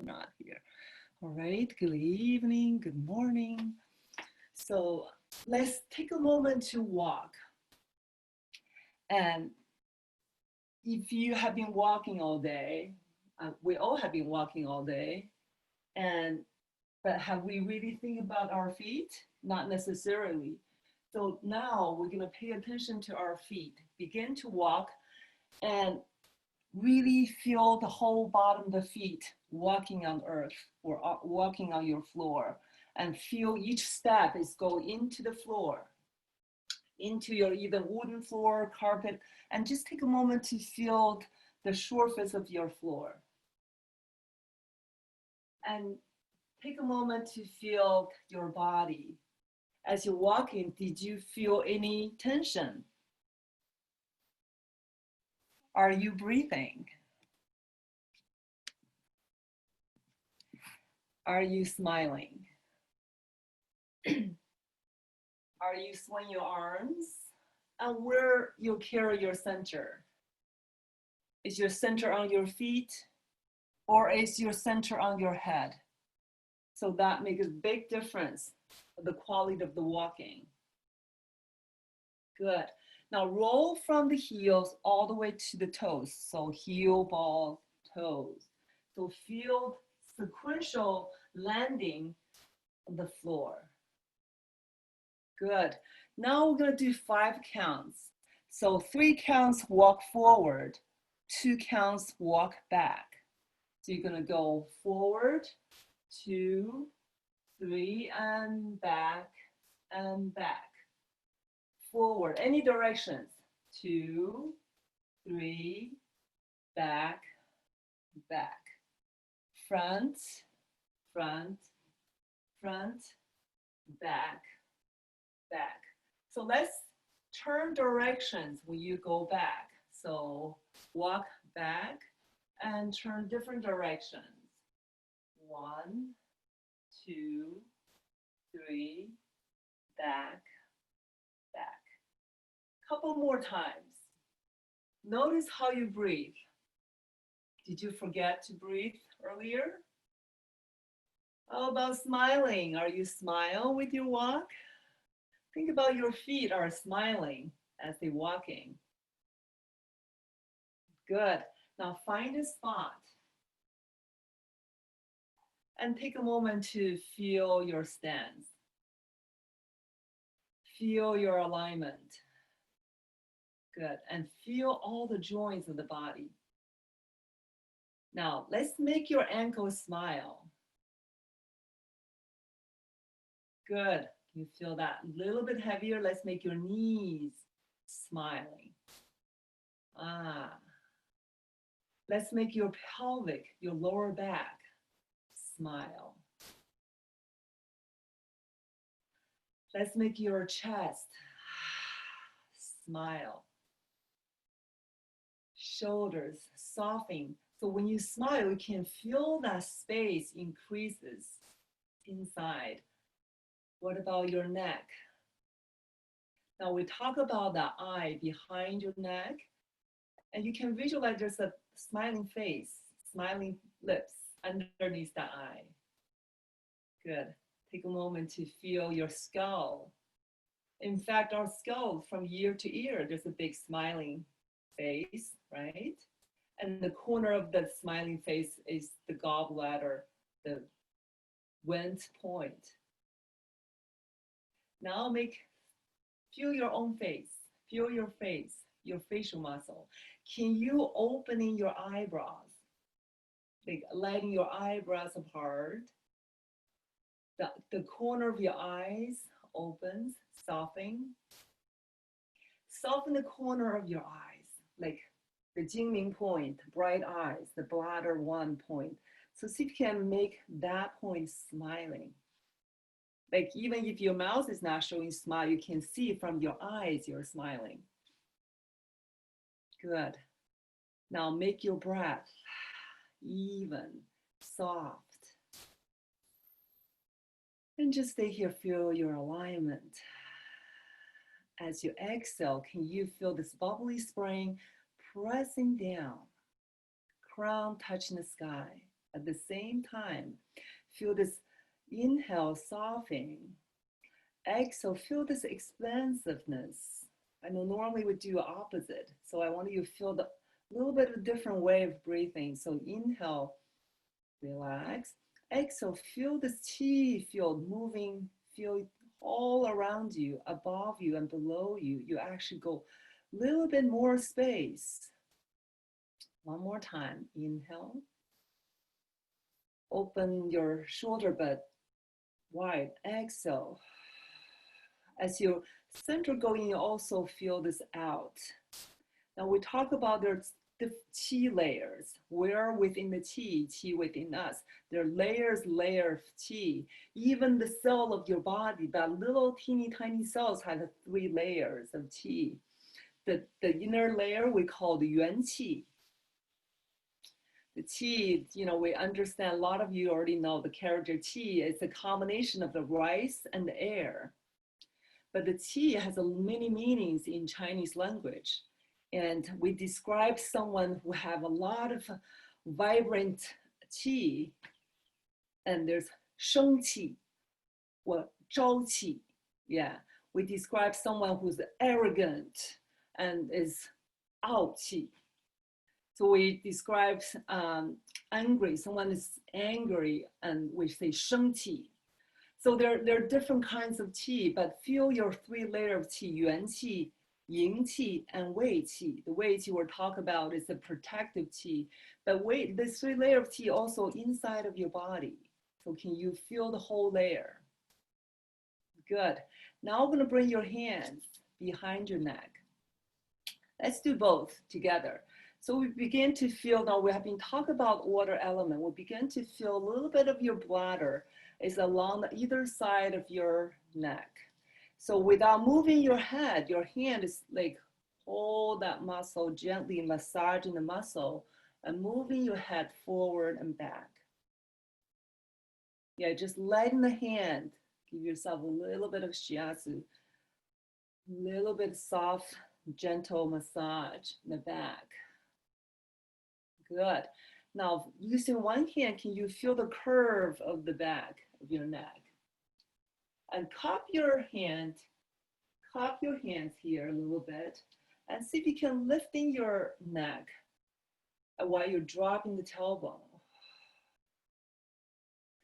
not here. All right, good evening, good morning. So let's take a moment to walk. And if you have been walking all day, we all have been walking all day, and but have we really think about our feet? Not necessarily. So now we're gonna pay attention to our feet. Begin to walk and really feel the whole bottom of the feet walking on earth or walking on your floor, and feel each step is go into the floor, into your either wooden floor, carpet, and just take a moment to feel the surface of your floor. And take a moment to feel your body. As you're walking, did you feel any tension? Are you breathing? Are you smiling? Are you swinging your arms? And where you carry your center? Is your center on your feet, or is your center on your head? So that makes a big difference of the quality of the walking. Good. Now roll from the heels all the way to the toes. So heel, ball, toes. So feel sequential landing on the floor. Good. Now we're going to do 5 counts. So 3 counts, walk forward. 2 counts, walk back. So you're going to go forward, 2, 3, and back, and back. Forward, any directions. 2, 3, back, back. Front, front, front, back, back. So let's turn directions when you go back. So walk back and turn different directions. 1, 2, 3, back, back. Couple more times. Notice how you breathe. Did you forget to breathe earlier? How about smiling? Are you smile with your walk? Think about your feet are smiling as they're walking. Good. Now find a spot and take a moment to feel your stance. Feel your alignment. Good. And feel all the joints of the body. Now let's make your ankles smile. Good. You feel that a little bit heavier. Let's make your knees smiling. Let's make your pelvic, your lower back, smile. Let's make your chest smile. Shoulders soften. So when you smile, you can feel that space increases inside. What about your neck? Now we talk about the eye behind your neck, and you can visualize there's a smiling face, smiling lips underneath the eye. Good. Take a moment to feel your skull. In fact, our skull from ear to ear, there's a big smiling face, right? And the corner of the smiling face is the gallbladder, the vent point. Now feel your own face, feel your face, your facial muscle. Can you open your eyebrows? Like letting your eyebrows apart. The corner of your eyes opens, soften. Soften the corner of your eyes, like the Jingming point, bright eyes, the bladder 1 point. So see if you can make that point smiling. Like even if your mouth is not showing smile, you can see from your eyes you're smiling. Good. Now make your breath even, soft. And just stay here, feel your alignment. As you exhale, can you feel this bubbly spring pressing down, crown touching the sky? At the same time, feel this inhale softening. Exhale, feel this expansiveness. I know normally we do opposite. So I want you to feel the little bit of a different way of breathing. So inhale, relax. Exhale, feel this chi field moving, feel all around you, above you and below you. You actually go a little bit more space. One more time, inhale. Open your shoulder bed wide, exhale. As your center going, you also feel this out. Now we talk about there's the chi layers. We're within the chi within us. There are layer of chi. Even the cell of your body, that little teeny tiny cells have 3 layers of chi. The inner layer we call the yuan qi. The qi, we understand, a lot of you already know the character qi is a combination of the rice and the air. But the qi has many meanings in Chinese language. And we describe someone who have a lot of vibrant qi, and there's sheng qi or zhao qi. Yeah, we describe someone who's arrogant and is ao qi. So we describe angry, someone is angry, and we say sheng qi. So there are different kinds of qi, but feel your 3 layers of qi, yuan qi, ying qi, and wei qi. The wei qi we'll talk about is the protective qi, but this 3 layers of qi also inside of your body. So can you feel the whole layer? Good. Now I'm gonna bring your hands behind your neck. Let's do both together. So we begin to feel, now we have been talking about water element, we begin to feel a little bit of your bladder is along either side of your neck. So without moving your head, your hand is like hold that muscle, gently massaging the muscle and moving your head forward and back. Yeah, just letting the hand, give yourself a little bit of shiatsu, a little bit soft, gentle massage in the back. Good. Now, using one hand, can you feel the curve of the back of your neck? And cup your hands here a little bit, and see if you can lifting your neck while you're dropping the tailbone.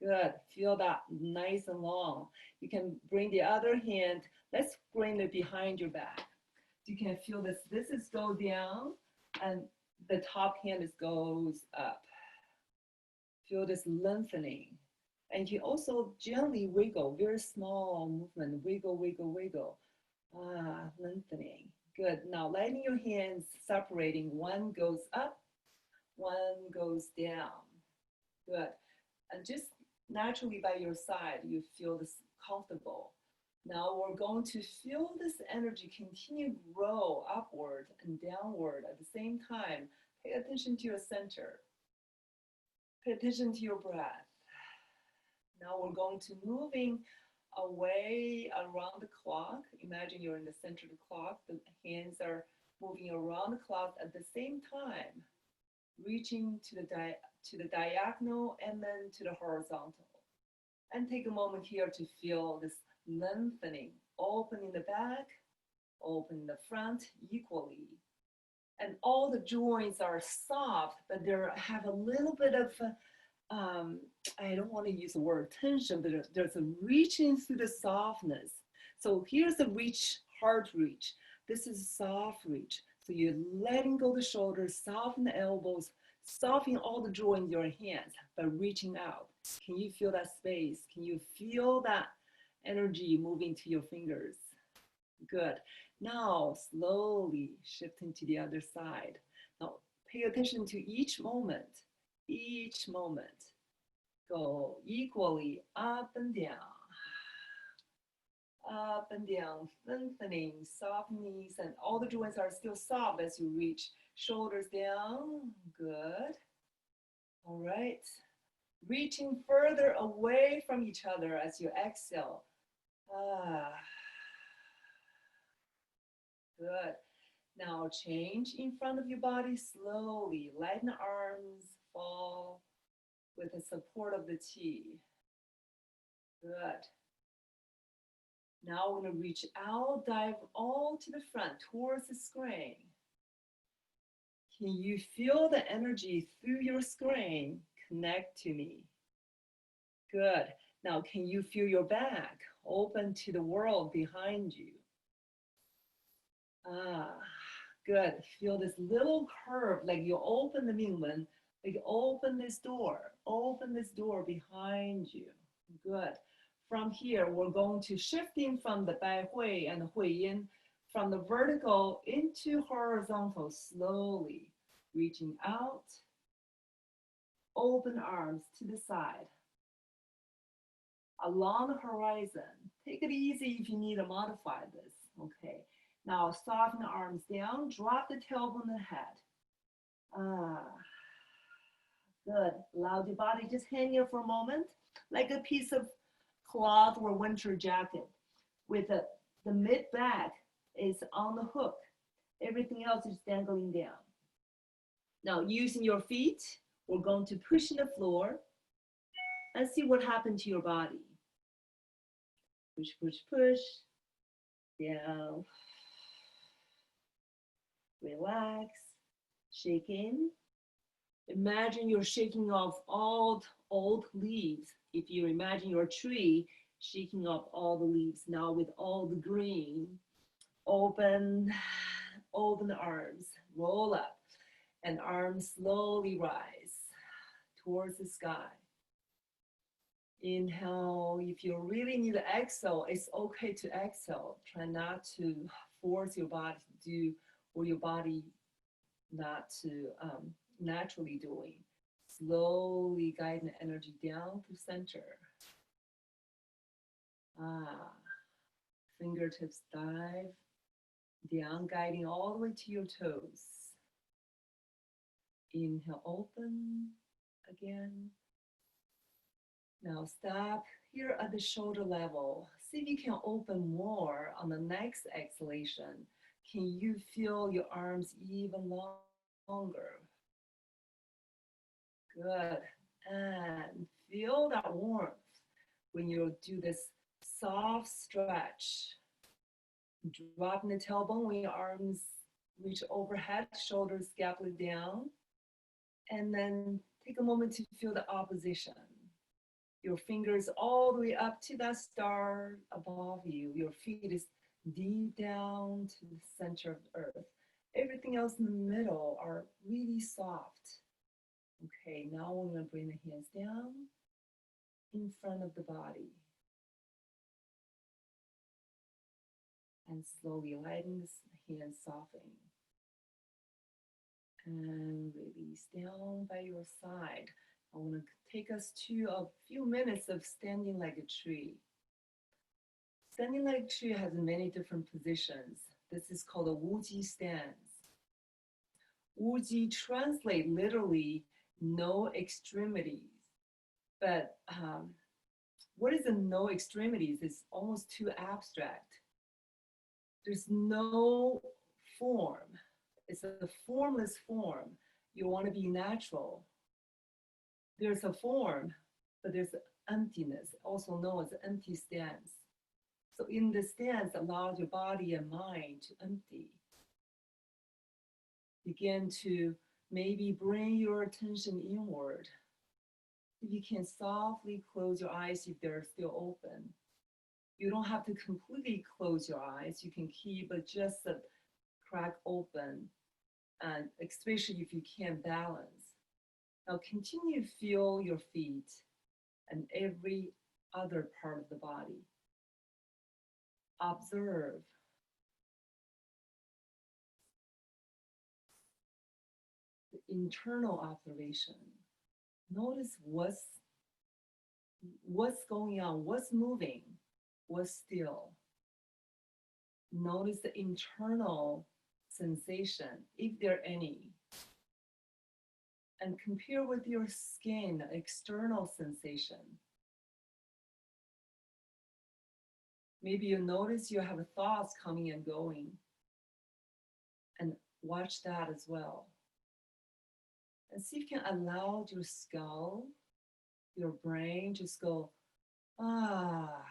Good. Feel that nice and long. You can bring the other hand. Let's bring it behind your back. You can feel this. This is go down, and the top hand goes up. Feel this lengthening. And you also gently wiggle, very small movement, wiggle, wiggle, wiggle. Lengthening. Good. Now letting your hands separating. One goes up, one goes down. Good. And just naturally by your side, you feel this comfortable. Now we're going to feel this energy continue to grow upward and downward at the same time. Pay attention to your center. Pay attention to your breath. Now we're going to moving away around the clock. Imagine you're in the center of the clock. The hands are moving around the clock at the same time, reaching to the diagonal and then to the horizontal. And take a moment here to feel this lengthening, opening the back, opening the front equally. And all the joints are soft, but they have a little bit of, I don't want to use the word tension, but there's a reaching through the softness. So here's the reach, hard reach. This is soft reach. So you're letting go the shoulders, soften the elbows, soften all the joints in your hands, but reaching out. Can you feel that space? Can you feel that energy moving to your fingers? Good. Now slowly shifting to the other side. Now pay attention to each moment. Each moment. Go equally up and down. Up and down, lengthening, softening, and all the joints are still soft as you reach. Shoulders down. Good. All right. Reaching further away from each other as you exhale. Good. Now change in front of your body slowly. Let the arms fall. with the support of the qi. Good. Now we're going to reach out, dive all to the front towards the screen. Can you feel the energy through your screen? Connect to me. Good. Now, can you feel your back open to the world behind you? Ah, good. Feel this little curve, like you open the Mingwen, like open this door behind you. Good. From here, we're going to shifting from the Bai Hui and Hui Yin, from the vertical into horizontal, slowly reaching out, open arms to the side, along the horizon. Take it easy if you need to modify this, okay? Now soften the arms down, drop the tailbone and the head. Good. Allow the body just hang here for a moment, like a piece of cloth or winter jacket, with the mid back is on the hook. Everything else is dangling down. Now, using your feet, we're going to push in the floor and see what happened to your body. Push, push, push, down. Relax, shake in. Imagine you're shaking off all old leaves. If you imagine your tree, shaking off all the leaves, now with all the green. Open the arms, roll up, and arms slowly rise towards the sky. Inhale. If you really need to exhale, it's okay to exhale. Try not to force your body to do what your body not to naturally doing. Slowly guide the energy down to center. Fingertips dive down, guiding all the way to your toes. Inhale, open again. Now stop here at the shoulder level. See if you can open more on the next exhalation. Can you feel your arms even longer? Good. And feel that warmth when you do this soft stretch. Dropping the tailbone when your arms reach overhead, shoulders scapula down. And then take a moment to feel the opposition. Your fingers all the way up to that star above you. Your feet is deep down to the center of the earth. Everything else in the middle are really soft. Okay, now we're going to bring the hands down in front of the body. And slowly letting the hands soften. And release down by your side. I want to take us to a few minutes of standing like a tree. Standing like a tree has many different positions. This is called a Wuji stance. Wuji translate literally no extremities. But what is the no extremities? It's almost too abstract. There's no form. It's a formless form. You want to be natural. There's a form, but there's emptiness, also known as empty stance. So in the stance, allow your body and mind to empty. Begin to maybe bring your attention inward. If you can softly close your eyes if they're still open. You don't have to completely close your eyes. You can keep just a crack open, and especially if you can't balance. Now continue to feel your feet and every other part of the body. Observe. The internal observation. Notice what's going on, what's moving, what's still. Notice the internal sensation, if there are any. And compare with your skin, external sensation. Maybe you notice you have thoughts coming and going. And watch that as well. And see if you can allow your skull your brain just go, ah,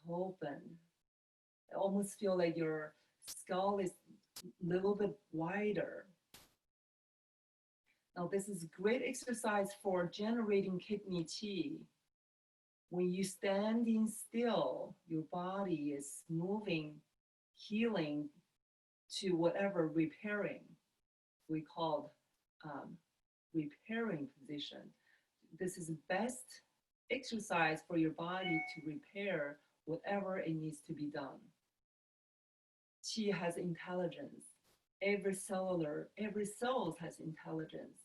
open. I almost feel like your skull is a little bit wider. Now, this is great exercise for generating kidney qi. When you standing still, your body is moving, healing to whatever repairing we called repairing position. This is the best exercise for your body to repair whatever it needs to be done. Qi has intelligence. Every cell has intelligence.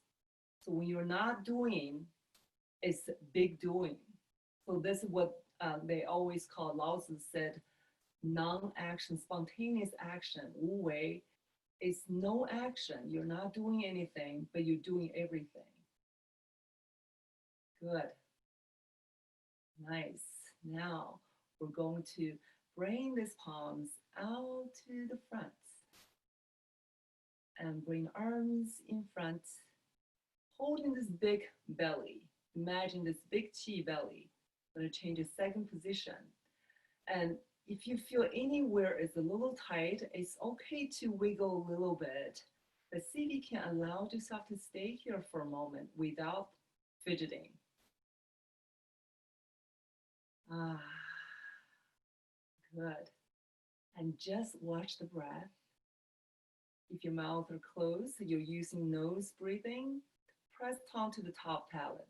So when you're not doing, it's big doing. So this is what they always call, Lao Tzu said, non-action, spontaneous action, Wu Wei, is no action. You're not doing anything, but you're doing everything. Good. Nice. Now we're going to bring these palms out to the front and bring arms in front, holding this big belly. Imagine this big chi belly. I'm going to change the second position. And if you feel anywhere is a little tight, it's okay to wiggle a little bit, but see if you can allow yourself to stay here for a moment without fidgeting. Ah, good. And just watch the breath. If your mouth are closed, you're using nose breathing, press tongue to the top palate.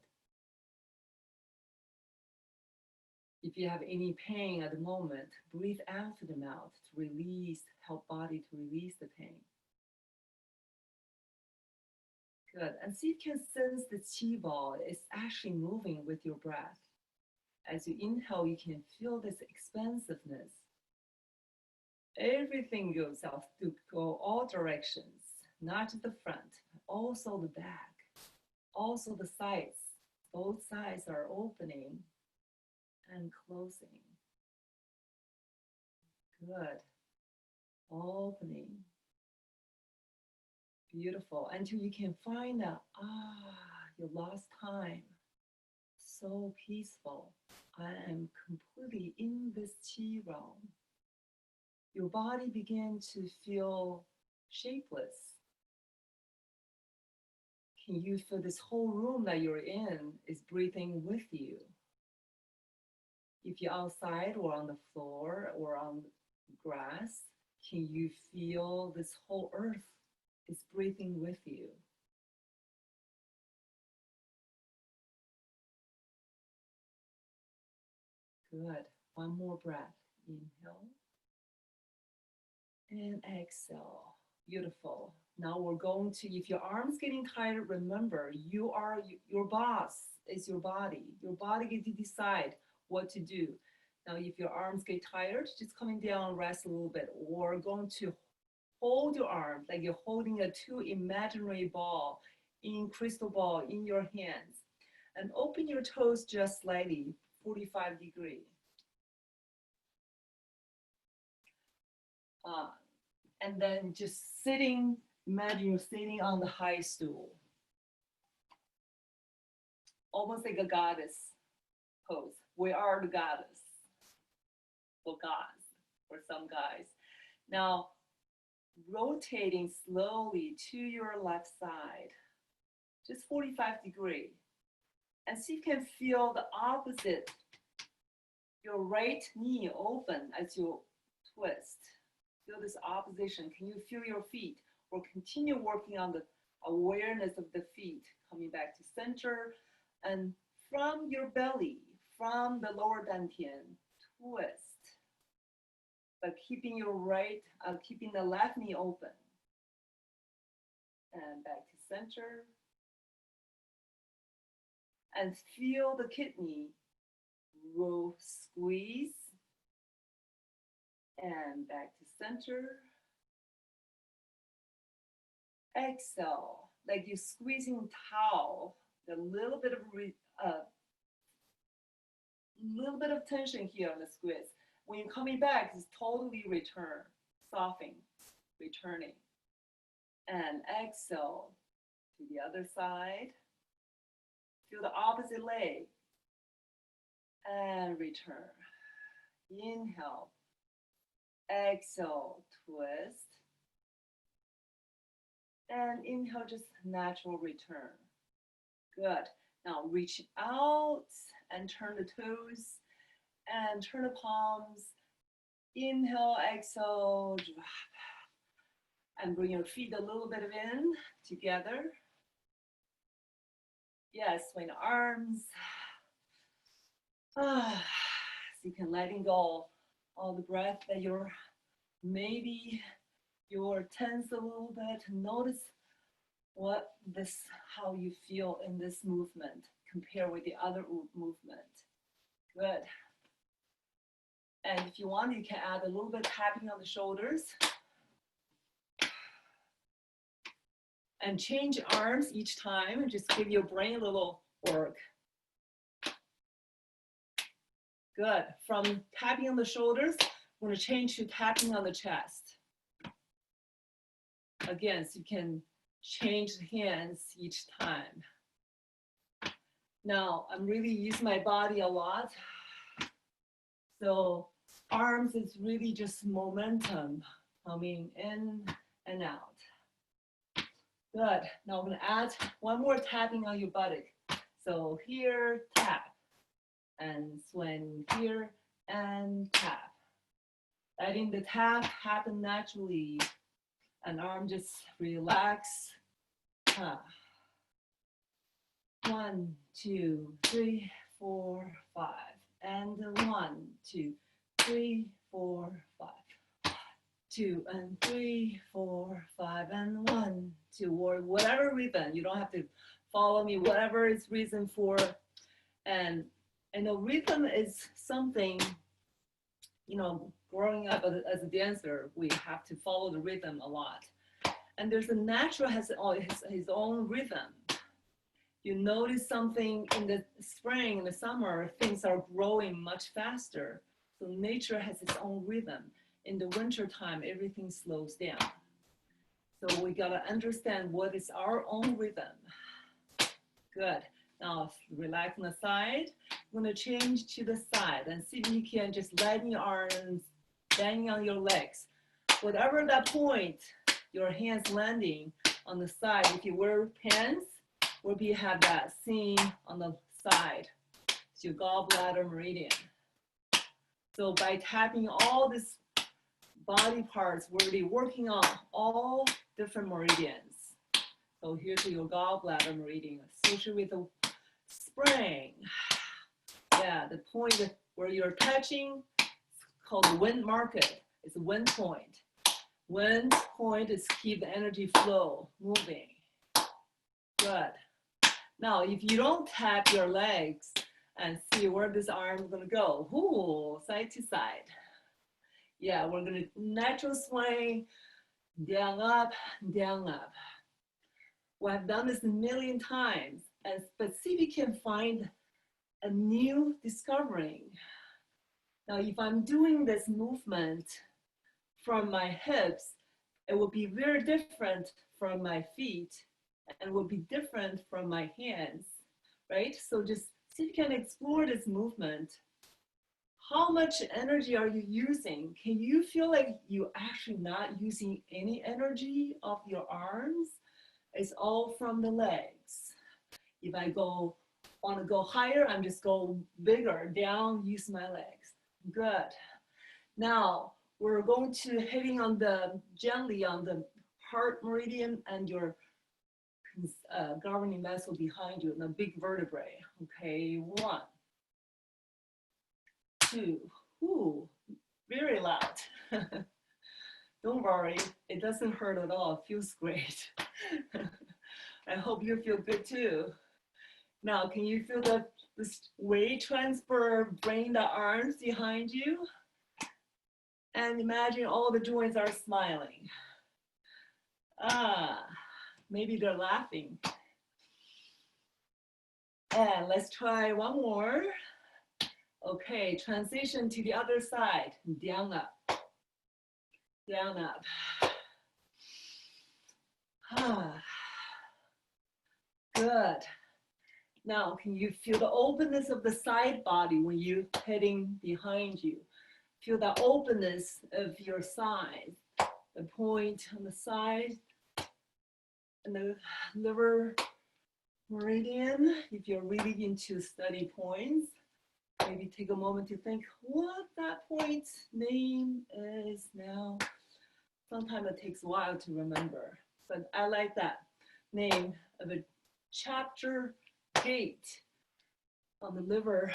If you have any pain at the moment, breathe out through the mouth to release, help body to release the pain. Good. And see if you can sense the chi ball is actually moving with your breath. As you inhale, you can feel this expansiveness. Everything goes out to go all directions, not just the front, but also the back, also the sides. Both sides are opening and closing. Good. Opening. Beautiful. Until you can find out, your lost time. So peaceful. I am completely in this chi realm. Your body begins to feel shapeless. Can you feel this whole room that you're in is breathing with you? If you're outside or on the floor or on grass, can you feel this whole earth is breathing with you? Good. One more breath. Inhale and exhale. Beautiful. Now we're going to, if your arm's getting tired, remember, you are your boss. Is your body. Your body gets to decide what to do. Now, if your arms get tired, just coming down, rest a little bit, or going to hold your arms like you're holding a two imaginary ball in crystal ball in your hands, and open your toes just slightly, 45 degree. And then just sitting, imagine you're sitting on the high stool, almost like a goddess pose. We are the goddess, for gods, for some guys. Now, rotating slowly to your left side, just 45 degree. And see if you can feel the opposite, your right knee open as you twist. Feel this opposition. Can you feel your feet? Or continue working on the awareness of the feet, coming back to center. And from your belly, from the lower dantian, twist. But keeping your keeping the left knee open. And back to center. And feel the kidney roll, squeeze. And back to center. Exhale, like you're squeezing towel. A little bit of tension here on the squeeze. When you're coming back, it's totally return, softening, returning. And exhale to the other side. Feel the opposite leg. and return. Inhale, exhale, twist. And inhale, just natural return. Good. Now reach out and turn the toes and turn the palms. Inhale, exhale, drop. And bring your feet a little bit in together. Yes, swing the arms. So you can letting go all the breath that maybe you're tense a little bit. Notice how you feel in this movement compared with the other movement. Good. And if you want, you can add a little bit tapping on the shoulders. And change arms each time and just give your brain a little work. Good. From tapping on the shoulders, we're going to change to tapping on the chest. Again, so you can change the hands each time. Now, I'm really using my body a lot. So arms is really just momentum coming in and out. Good. Now I'm going to add one more tapping on your buttock. So here, tap. And swing here and tap. Letting the tap happen naturally. And arm just relax. 1, 2, 3, 4, 5. And 1, 2, 3, 4, 5. 2 and 3, 4, 5, and 1, 2, or whatever rhythm. You don't have to follow me, whatever is reason for. And the rhythm is something, growing up as a dancer, we have to follow the rhythm a lot. And there's a natural has his own rhythm. You notice something in the spring, in the summer, things are growing much faster. So nature has its own rhythm. In the winter time, everything slows down. So we gotta understand what is our own rhythm. Good. Now relax on the side. I'm gonna change to the side and see if you can just lighten your arms, banging on your legs. Whatever that point, your hands landing on the side. If you wear pants, or if you have that seam on the side, it's your gallbladder meridian. So by tapping all these body parts, we're really working on all different meridians. So here's your gallbladder meridian associated with the spring. Yeah, the point where you're touching is called the wind market. It's a wind point. Wind point is keep the energy flow moving. Good. Now, if you don't tap your legs and see where this arm is gonna go, ooh, side to side. Yeah, we're gonna natural swing, down, up, down, up. We have done this a million times, but see if you can find a new discovering. Now, if I'm doing this movement from my hips, it will be very different from my feet and will be different from my hands, right? So just see if you can explore this movement. How much energy are you using? Can you feel like you're actually not using any energy of your arms? It's all from the legs. If I want to go higher, I'm just go bigger, down, use my legs. Good. Now, we're going to hitting on gently on the heart meridian and your governing vessel behind you, and the big vertebrae. Okay, 1, 2, ooh, very loud. Don't worry, it doesn't hurt at all, it feels great. I hope you feel good too. Now, can you feel this weight transfer, bring the arms behind you? And imagine all the joints are smiling. Maybe they're laughing. And let's try one more. Okay, transition to the other side. Down, up. Down, up. Good. Now, can you feel the openness of the side body when you're heading behind you? Feel the openness of your side, the point on the side, and the liver meridian. If you're really into study points, maybe take a moment to think what that point name is now. Sometimes it takes a while to remember, but I like that name of a chapter gate on the liver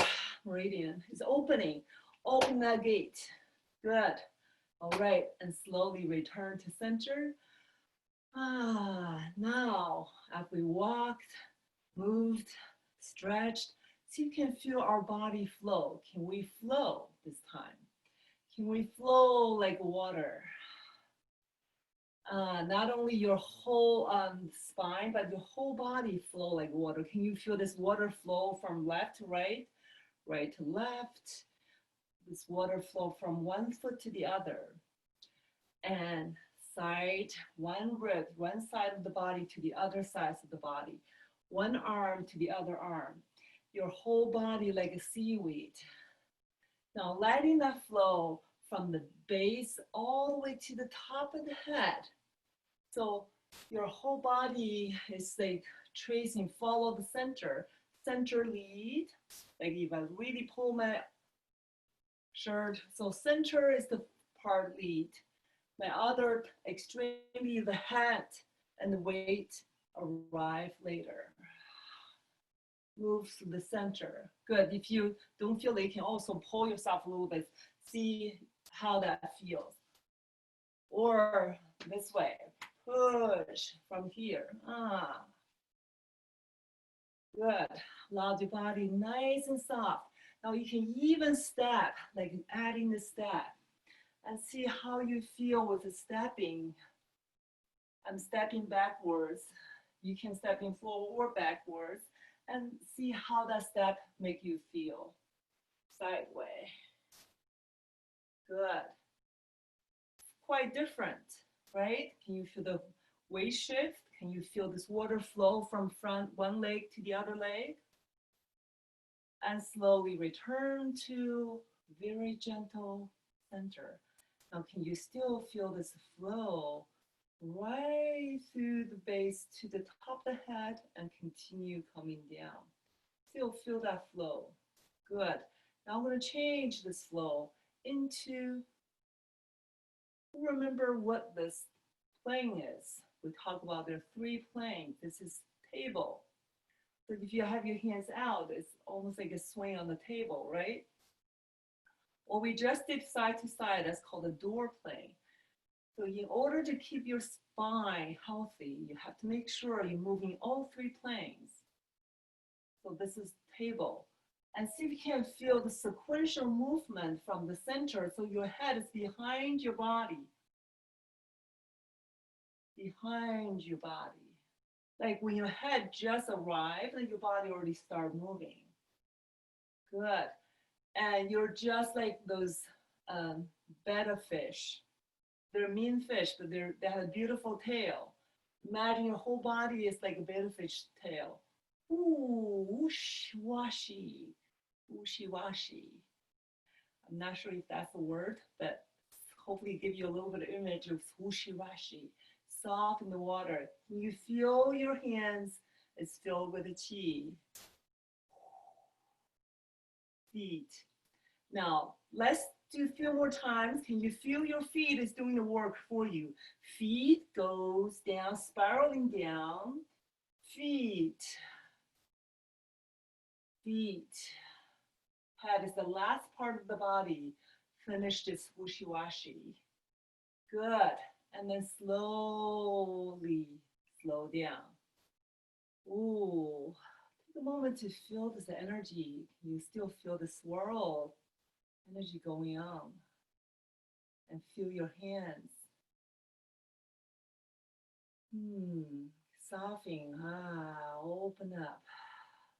meridian. It's opening. Open that gate. Good. All right, and slowly return to center. Now, after we walked, moved, stretched, so you can feel our body flow. Can we flow this time? Can we flow like water? Not only your whole spine, but your whole body flow like water. Can you feel this water flow from left to right, right to left? This water flow from one foot to the other. And side, one rib, one side of the body to the other sides of the body. One arm to the other arm. Your whole body like a seaweed. Now letting that flow from the base all the way to the top of the head. So your whole body is like tracing, follow the center. Center lead, like if I really pull my shirt, so center is the part lead. My other extremity, the head and the weight arrive later. Move to the center. Good. If you don't feel it, you can also pull yourself a little bit. See how that feels. Or this way. Push from here. Good. Allow your body nice and soft. Now you can even step, like adding the step. And see how you feel with the stepping. I'm stepping backwards. You can step in forward or backwards and see how that step make you feel. Sideways. Good. Quite different, right? Can you feel the weight shift? Can you feel this water flow from front one leg to the other leg? And slowly return to very gentle center. Now, can you still feel this flow right through the base to the top of the head and continue coming down? Still feel that flow. Good. Now I'm going to change this flow into, remember what this plane is. We talked about there are 3 planes. This is table. So if you have your hands out, it's almost like a swing on the table, right? Well, we just did side to side. That's called a door plane. So in order to keep your spine healthy, you have to make sure you're moving all 3 planes. So this is table. And see if you can feel the sequential movement from the center. So your head is behind your body. Behind your body. Like when your head just arrived and your body already started moving. Good. And you're just like those betta fish. They're mean fish, but they have a beautiful tail. Imagine your whole body is like a betta fish tail. Ooh, whoosh, washy, wooshy washy. I'm not sure if that's a word, but hopefully give you a little bit of image of wooshy washy. Soft in the water. You feel your hands is filled with the qi. Feet. Now, let's do a few more times. Can you feel your feet is doing the work for you? Feet goes down, spiraling down. Feet. Feet. Head is the last part of the body. Finish this wushy-washy. Good. And then slowly slow down. Ooh. Take a moment to feel this energy. Can you still feel the swirl? Energy going on. And feel your hands. Softening. Open up.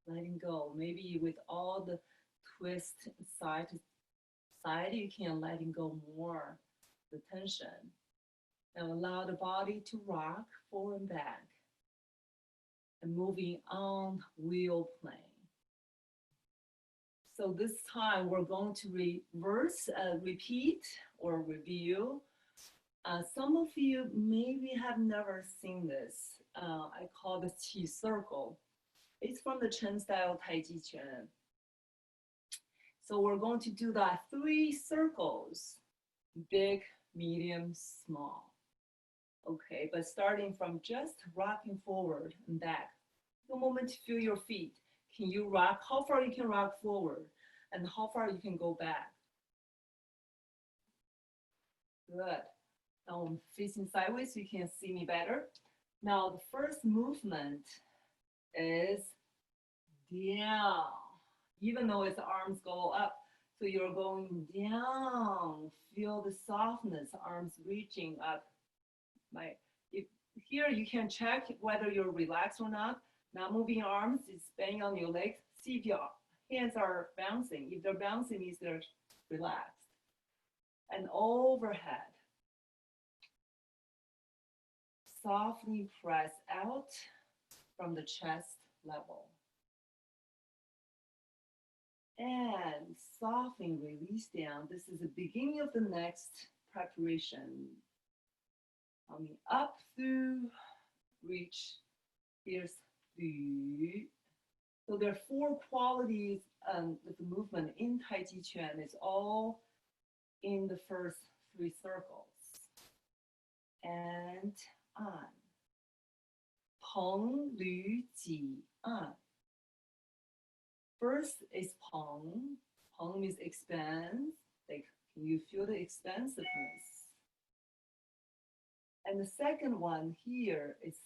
Letting go. Maybe with all the twist side to side, you can letting go more the tension. And allow the body to rock forward and back. and moving on wheel plane. So this time we're going to repeat or review. Some of you maybe have never seen this. I call this Qi circle. It's from the Chen style Taiji Quan. So we're going to do that 3 circles, big, medium, small. Okay, but starting from just rocking forward and back. The moment you feel your feet, can you rock? How far you can rock forward and how far you can go back? Good. Now I'm facing sideways so you can see me better. Now the first movement is down, even though its arms go up. So you're going down. Feel the softness, arms reaching up. Here you can check whether you're relaxed or not. Not moving arms, it's banging on your legs. See if your hands are bouncing. If they're bouncing, means they're relaxed. And overhead. Softly press out from the chest level. And softly release down. This is the beginning of the next preparation. Coming up through, reach, here's through. So there are 4 qualities of the movement in Taiji Quan. It's all in the first 3 circles. And on. Peng, Lu, Ji, An. First is Peng. Peng means expand. Like, can you feel the expansiveness? And the second one here is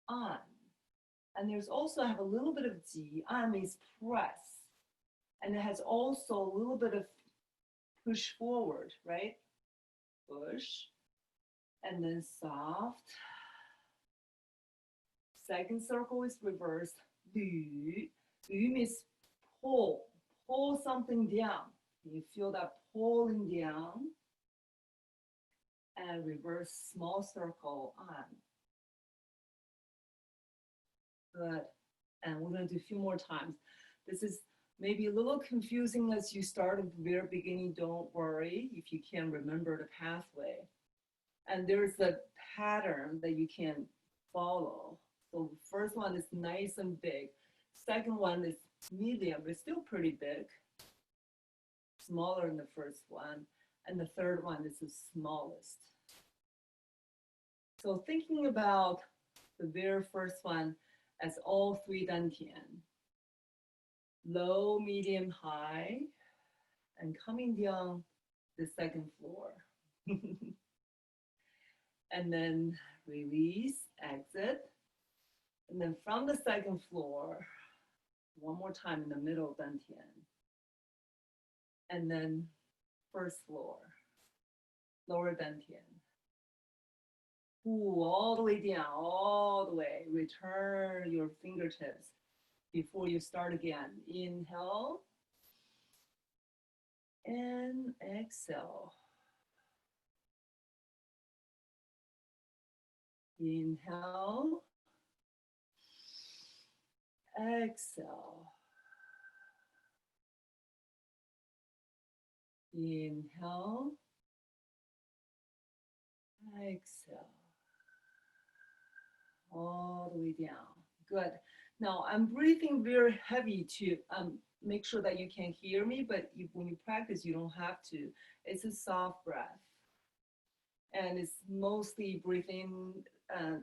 An. And there's also have a little bit of Ji. An means press. And it has also a little bit of push forward, right? Push. And then soft. Second circle is reversed. Lu. Lu means pull. Pull something down. You feel that pulling down. And reverse small circle on. Good. And we're going to do a few more times. This is maybe a little confusing as you start at the very beginning. Don't worry if you can remember the pathway. And there's a pattern that you can follow. So the first one is nice and big. Second one is medium, but still pretty big. Smaller than the first one. And the third one is the smallest. So thinking about the very first one as all 3 dantian. Low, medium, high, and coming down the second floor. And then release, exit. And then from the second floor, one more time in the middle dantian. And then first floor, lower dantian. Pull all the way down, all the way. Return your fingertips before you start again. Inhale and exhale. Inhale, exhale. Inhale, exhale. All the way down. Good. Now I'm breathing very heavy to make sure that you can hear me, but when you practice, you don't have to. It's a soft breath. And it's mostly breathing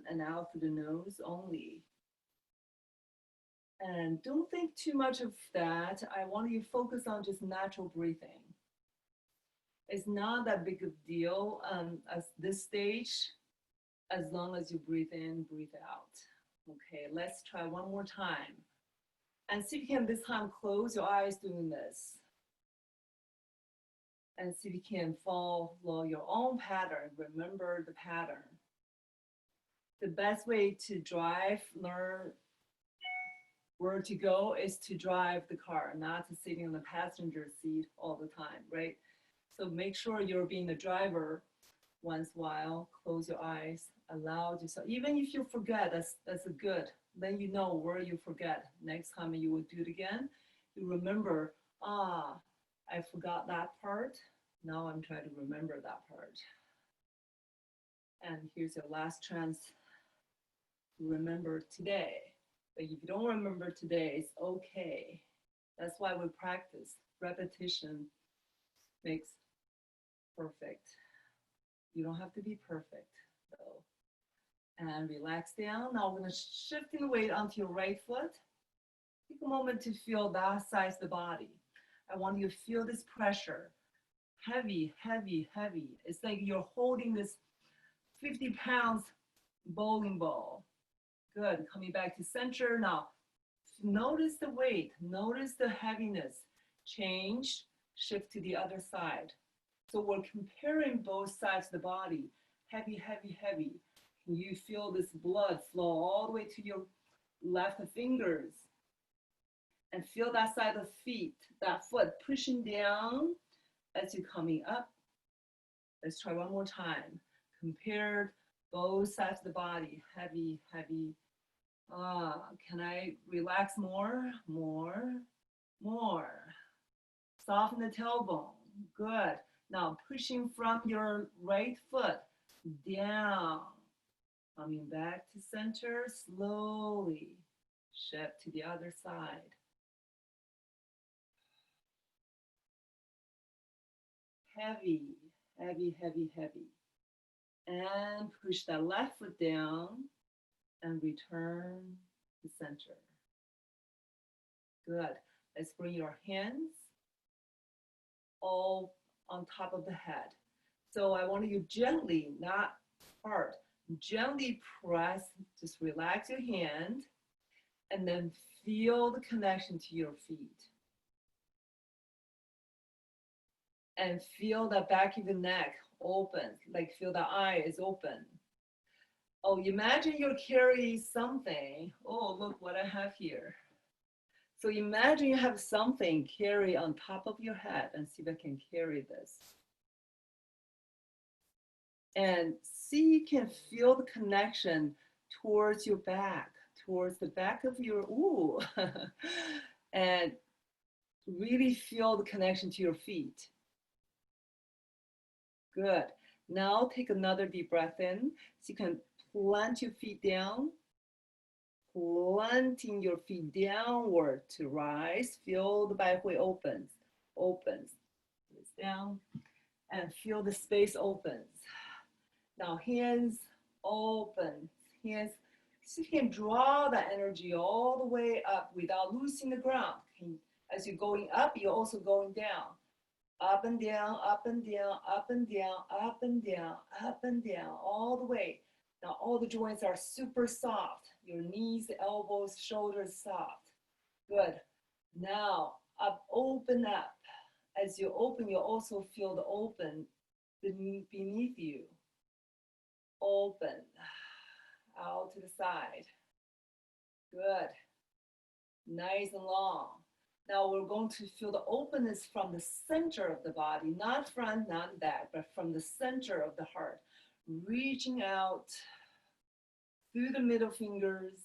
and out through the nose only. And don't think too much of that. I want you to focus on just natural breathing. It's not that big of a deal at this stage, as long as you breathe in, breathe out. Okay, let's try one more time. And see if you can this time close your eyes doing this. And see if you can follow your own pattern. Remember the pattern. The best way to drive, learn where to go is to drive the car, not to sit in the passenger seat all the time, right? So make sure you're being the driver once in a while. Close your eyes, allow yourself. Even if you forget, that's a good Then you know where you forget. Next time you will do it again, you remember, I forgot that part. Now I'm trying to remember that part. And here's your last chance to remember today. But if you don't remember today, it's okay. That's why we practice. Repetition makes perfect. You don't have to be perfect, though. And relax down. Now we're going to shift the weight onto your right foot. Take a moment to feel that side of the body. I want you to feel this pressure. Heavy, heavy, heavy. It's like you're holding this 50 pounds bowling ball. Good. Coming back to center. Now, notice the weight. Notice the heaviness. Change. Shift to the other side. So we're comparing both sides of the body. Heavy, heavy, heavy. Can you feel this blood flow all the way to your left fingers? And feel that side of the feet, that foot pushing down as you're coming up. Let's try one more time. Compared both sides of the body. Heavy, heavy. Can I relax more? More, more. Soften the tailbone. Good. Now pushing from your right foot down. Coming back to center, slowly shift to the other side. Heavy, heavy, heavy, heavy. And push that left foot down and return to center. Good. Let's bring your hands all on top of the head. So I want you gently, not hard, gently press, just relax your hand, and then feel the connection to your feet. And feel the back of the neck open, like feel the eye is open. Oh, imagine you're carrying something. Oh, look what I have here. So imagine you have something carry on top of your head, and see if I can carry this. And see, you can feel the connection towards your back, towards the back of your, and really feel the connection to your feet. Good. Now take another deep breath in. So you can plant your feet down, planting your feet downward to rise. Feel the Bai Hui opens. It's down, and feel the space opens. Now hands open, hands. So you can draw that energy all the way up without losing the ground. As you're going up, you're also going down. Up and down, up and down, up and down, up and down, up and down, all the way. Now all the joints are super soft. Your knees, elbows, shoulders soft. Good. Now up, open up. As you open, you also feel the open beneath you. Open. Out to the side. Good. Nice and long. Now we're going to feel the openness from the center of the body, not front, not back, but from the center of the heart. Reaching out through the middle fingers.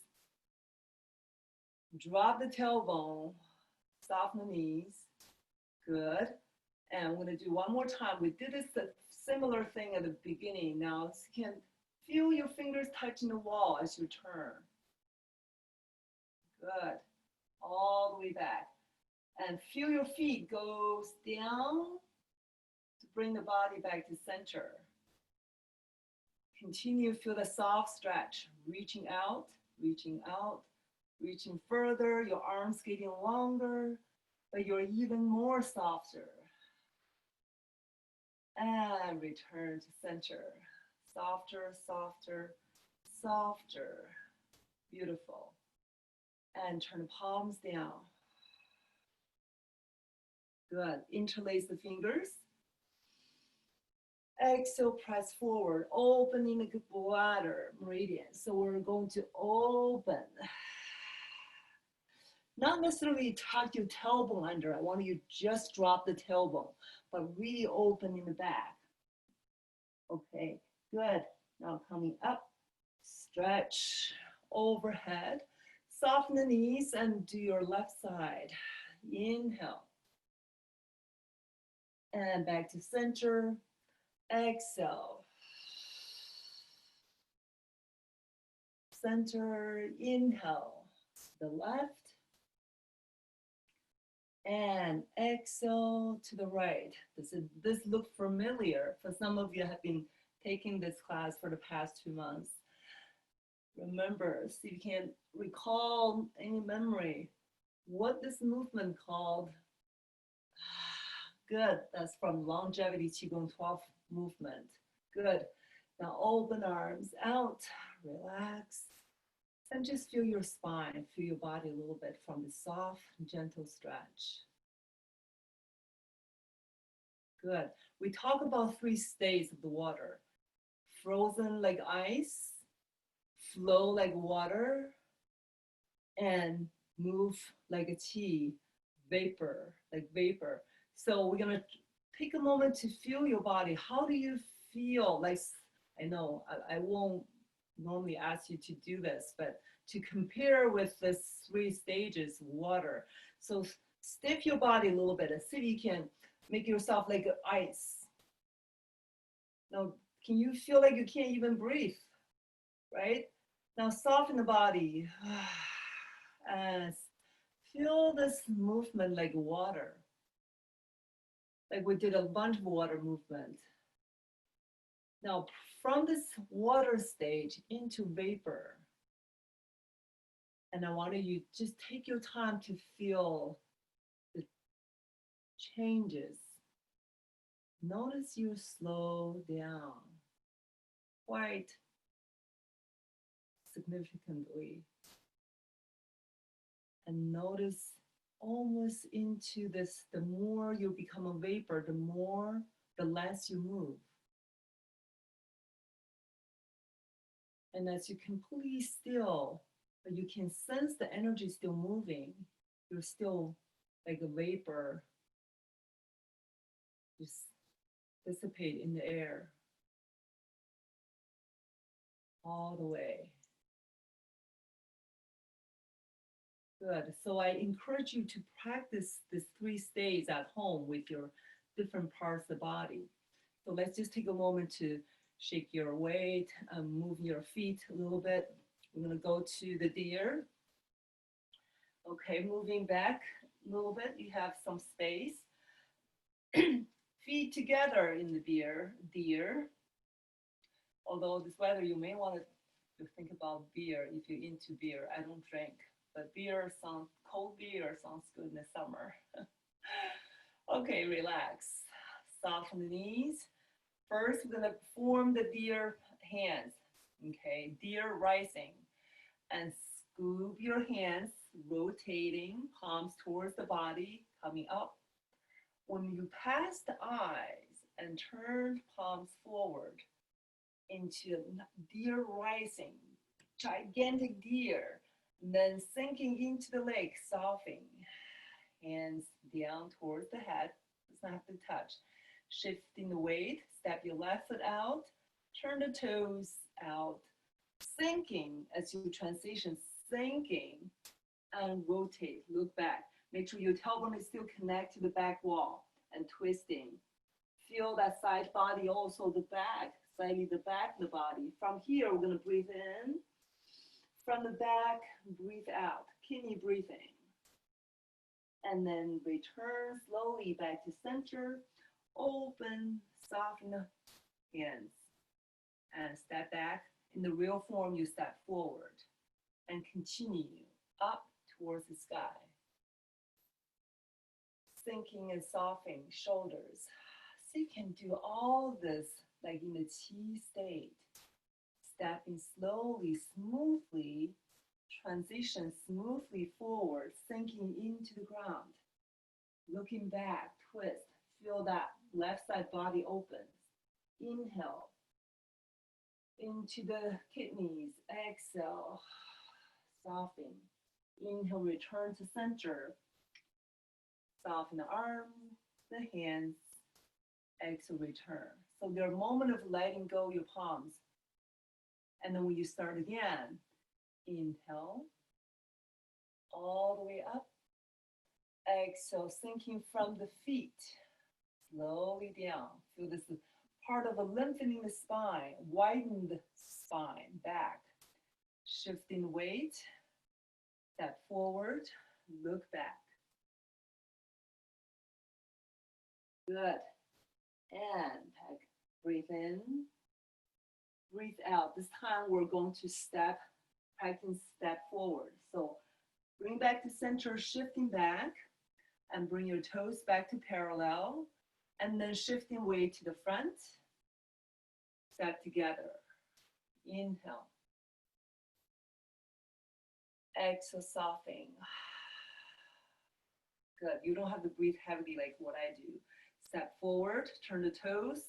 Drop the tailbone. Soften the knees. Good. And we're going to do one more time. We did this similar thing at the beginning. Now you can feel your fingers touching the wall as you turn. Good. All the way back. And feel your feet goes down to bring the body back to center. Continue, feel the soft stretch, reaching out, reaching out, reaching further. Your arms getting longer, but you're even more softer. And return to center. Softer, softer, softer. Beautiful. And turn the palms down. Good. Interlace the fingers. Exhale, press forward, opening the bladder meridian. So we're going to open. Not necessarily tuck your tailbone under. I want you to just drop the tailbone, but really open in the back. Okay, good. Now coming up, stretch overhead. Soften the knees and do your left side. Inhale. And back to center. Exhale. Center, inhale. The left. And exhale to the right. This looks familiar. For some of you have been taking this class for the past 2 months. Remember, see if you can recall any memory. What this movement called? Good, that's from Longevity Qigong 12 movement. Good. Now open arms out, relax, and just feel your spine, feel your body a little bit from the soft, gentle stretch. Good. We talk about 3 states of the water. Frozen like ice, flow like water, and move like a qi, vapor, like vapor. So we're gonna take a moment to feel your body. How do you feel? Like, I know I won't normally ask you to do this, but to compare with the 3 stages of water. So stiff your body a little bit and see if you can make yourself like ice. Now, can you feel like you can't even breathe, right? Now soften the body and feel this movement like water. Like we did a bunch of water movement. Now from this water stage into vapor. And I want you to just take your time to feel the changes. Notice you slow down quite significantly. And notice almost into this, the more you become a vapor, the less you move. And as you completely still, but you can sense the energy still moving, you're still like a vapor, just dissipate in the air all the way. Good. So I encourage you to practice these 3 states at home with your different parts of the body. So let's just take a moment to shake your weight, move your feet a little bit. We're going to go to the deer. Okay, moving back a little bit. You have some space. Feet together in the deer. Although this weather, you may want to think about beer if you're into beer. I don't drink, but cold beer sounds good in the summer. Okay, relax. Soften the knees. First, we're gonna form the deer hands. Okay, deer rising. And scoop your hands, rotating, palms towards the body, coming up. When you pass the eyes and turn palms forward into deer rising, gigantic deer, and then sinking into the lake, softening. Hands down towards the head, does not have to touch. Shifting the weight, step your left foot out, turn the toes out, sinking as you transition, sinking and rotate, look back. Make sure your tailbone is still connected to the back wall and twisting. Feel that side body also, the back, slightly the back of the body. From here, we're gonna breathe in. From the back, breathe out, kidney breathing. And then return slowly back to center. Open, soften the hands. And step back. In the real form, you step forward. And continue up towards the sky. Sinking and softening shoulders. So you can do all this like in the qi state. Stepping slowly, smoothly, transition smoothly forward, sinking into the ground. Looking back, twist, feel that left side body opens. Inhale into the kidneys, exhale, soften. Inhale, return to center. Soften the arms, the hands, exhale, return. So there's a moment of letting go your palms. And then when you start again, inhale, all the way up. Exhale, sinking from the feet, slowly down. Feel this is part of a lengthening the spine, widen the spine, back. Shifting weight, step forward, look back. Good. And breathe in, breathe out. This time we're going to practice step forward. So bring back to center, shifting back, and bring your toes back to parallel, and then shifting weight to the front. Step together. Inhale. Exhale, softening. Good. You don't have to breathe heavily like what I do. Step forward, turn the toes,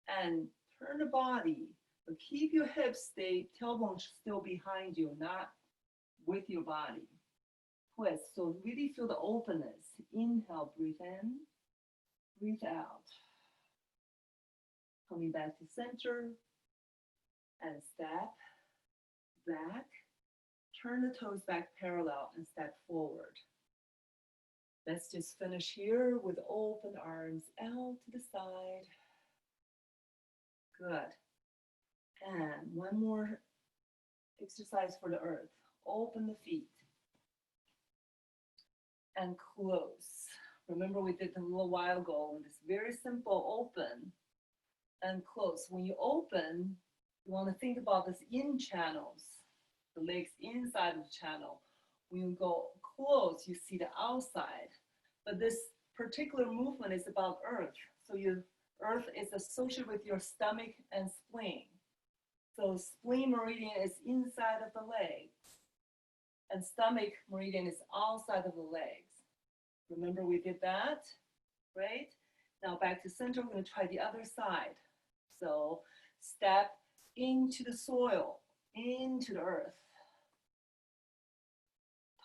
and turn the body. But keep your hips, tailbone still behind you, not with your body. Twist. So really feel the openness. Inhale, breathe in, breathe out. Coming back to center, and step back. Turn the toes back parallel and step forward. Let's just finish here with open arms out to the side. Good. And one more exercise for the earth. Open the feet. And close. Remember we did a little while ago. It's very simple, open and close. When you open, you want to think about this in channels. The legs inside of the channel. When you go close, you see the outside. But this particular movement is about earth. So your earth is associated with your stomach and spleen. So spleen meridian is inside of the legs. And stomach meridian is outside of the legs. Remember we did that, right? Now back to center, we're gonna try the other side. So step into the soil, into the earth.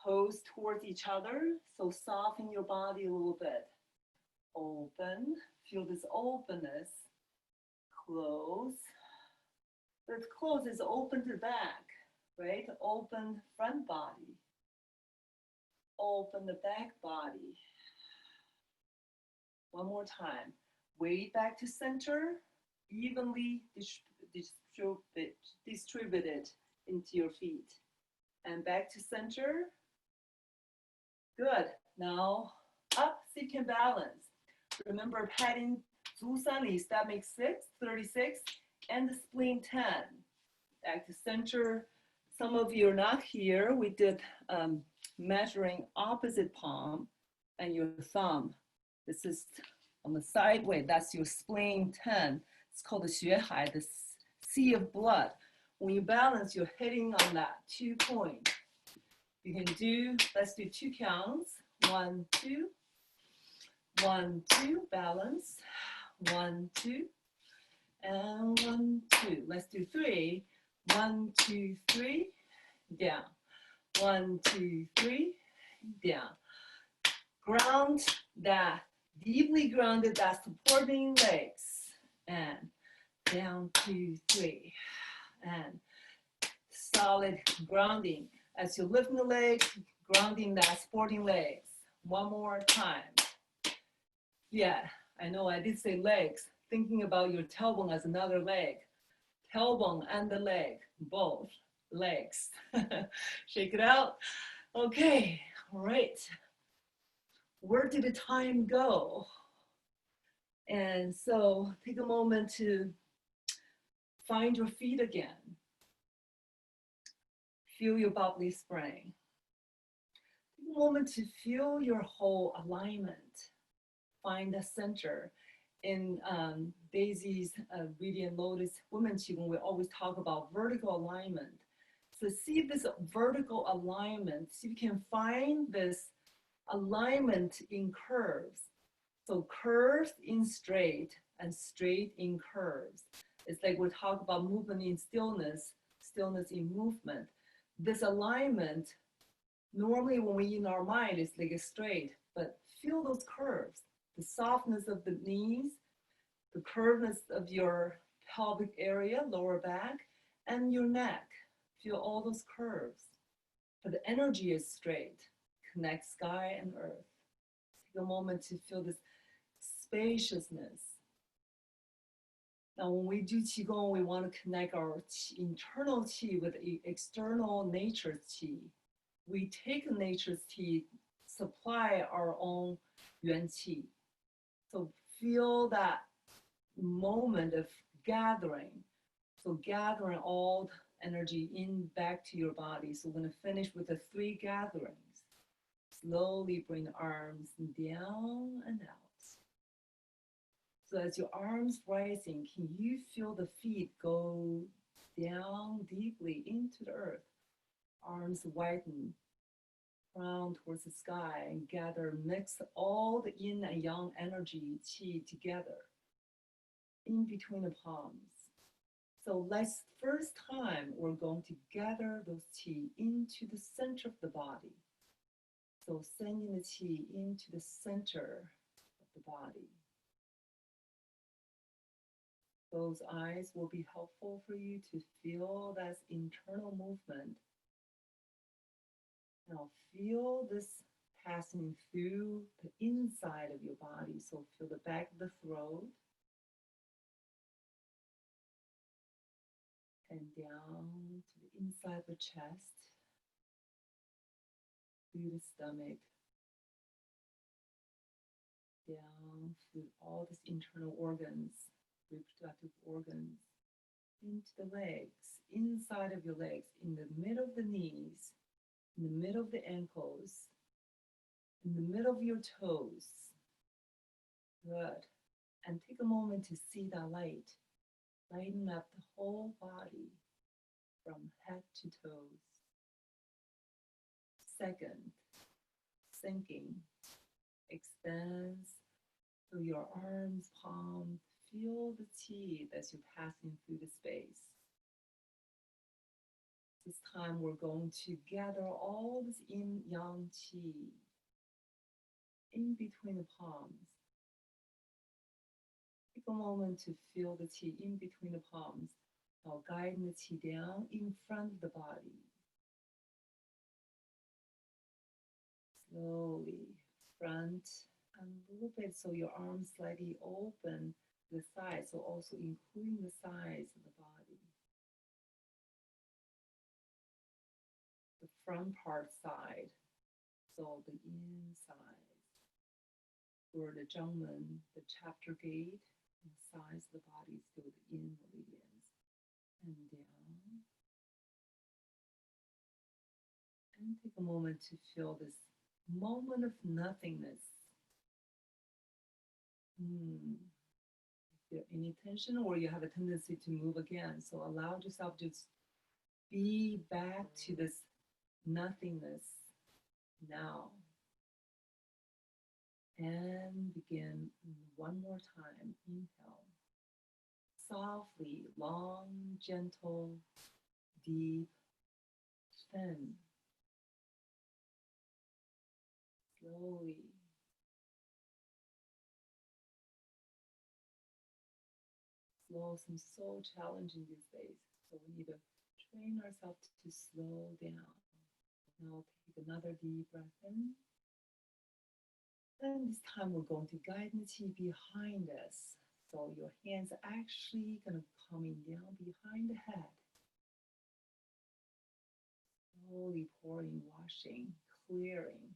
Toes towards each other, so soften your body a little bit. Open, feel this openness. Close. But close is open to the back, right? Open front body. Open the back body. One more time. Weight back to center, evenly distributed into your feet. And back to center. Good. Now up, so you can balance. Remember padding Zusanli, stomach 36, and the spleen 10. Back to center. Some of you are not here. We did measuring opposite palm and your thumb. This is on the sideways. That's your spleen 10. It's called the 血海, the sea of blood. When you balance, you're hitting on that 2 point. You can do, let's do 2 counts. 1, 2. 1, 2, balance. 1, 2. And 1, 2. Let's do 3. 1, 2, 3. Down. 1, 2, 3. Down. Ground that, deeply grounded, that supporting legs. And down, 2, 3. And solid grounding. As you're lifting the legs, grounding that supporting legs. One more time. Yeah, I know I did say legs. Thinking about your tailbone as another leg. Tailbone and the leg, both legs. Shake it out. Okay, all right. Where did the time go? And so take a moment to find your feet again. Feel your bubbly spring. Take a moment to feel your whole alignment. Find the center. In Daisy's Radiant Lotus Women Qigong, we always talk about vertical alignment. So see this vertical alignment. See if you can find this alignment in curves. So curves in straight and straight in curves. It's like we talk about movement in stillness, stillness in movement. This alignment, normally when we in our mind, it's like a straight, but feel those curves, the softness of the knees, the curveness of your pelvic area, lower back, and your neck. Feel all those curves. but the energy is straight. Connect sky and earth. Take a moment to feel this spaciousness. Now, when we do Qigong, we want to connect our internal Qi with external nature's Qi. We take nature's Qi, supply our own Yuan Qi. So feel that moment of gathering. So gathering all energy in back to your body. So we're going to finish with the 3 gatherings. Slowly bring the arms down and out. So as your arms rising, can you feel the feet go down deeply into the earth? Arms widen, crown towards the sky, and gather, mix all the yin and yang energy, qi together in between the palms. So let's first time we're going to gather those qi into the center of the body. So sending the qi into the center of the body. Those eyes will be helpful for you to feel that internal movement. Now feel this passing through the inside of your body. So feel the back of the throat and down to the inside of the chest, through the stomach, down through all these internal organs, reproductive organs, into the legs, inside of your legs, in the middle of the knees, in the middle of the ankles, in the middle of your toes. Good. And take a moment to see that light. Lighten up the whole body from head to toes. Second, sinking, extends through your arms, palms. Feel the qi as you're passing through the space. This time we're going to gather all this yin yang qi in between the palms. Take a moment to feel the qi in between the palms. Now guiding the qi down in front of the body. Slowly, front and a little bit so your arms slightly open the sides, so also including the sides of the body. The front part side, so the inside. For the Zhengmen, the chapter gate, the sides of the body, so the yin meridians. And down. And take a moment to feel this moment of nothingness. If there's any tension or you have a tendency to move again, so allow yourself to be back to this nothingness now. And begin one more time. Inhale. Softly, long, gentle, deep, thin. Slowly. Slow seems so challenging these days, so we need to train ourselves to slow down. Now take another deep breath in. And this time we're going to guide the qi behind us. So your hands are actually going to coming down behind the head. Slowly pouring, washing, clearing,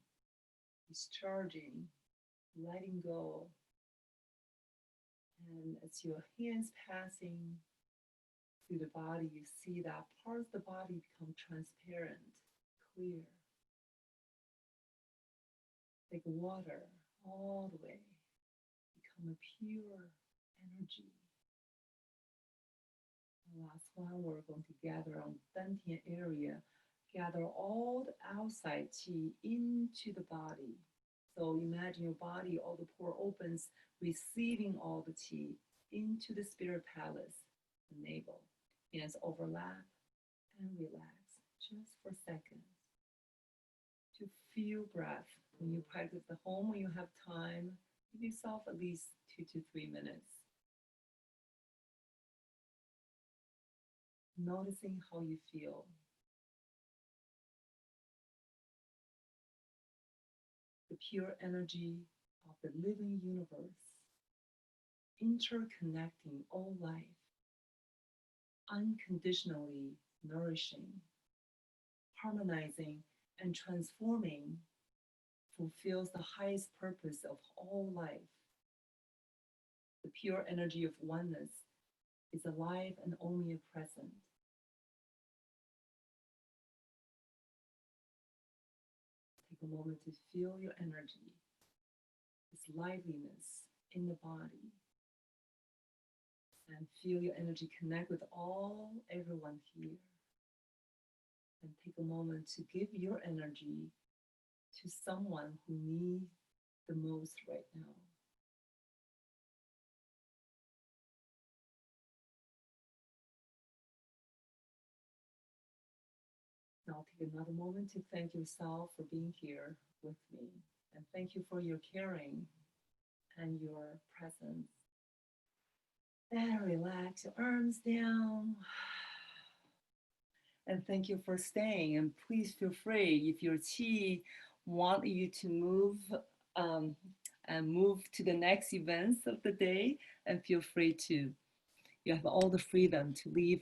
discharging, letting go. And as your hands passing through the body, you see that parts of the body become transparent, clear. Like water all the way, become a pure energy. The last one, we're going to gather on Dantian area, gather all the outside qi into the body. So imagine your body, all the pore opens, receiving all the qi into the spirit palace, the navel. Hands overlap and relax just for seconds. To feel breath. When you practice at home, when you have time, give yourself at least 2 to 3 minutes. Noticing how you feel. the pure energy of the living universe, interconnecting all life, unconditionally nourishing, harmonizing, and transforming, fulfills the highest purpose of all life. The pure energy of oneness is alive and only present. Take a moment to feel your energy, this liveliness in the body, and feel your energy connect with everyone here. And take a moment to give your energy to someone who needs the most right now. Now take another moment to thank yourself for being here with me. And thank you for your caring and your presence. Then relax your arms down. And thank you for staying. And please feel free, if your qi want you to move and move to the next events of the day, and feel free to. You have all the freedom to leave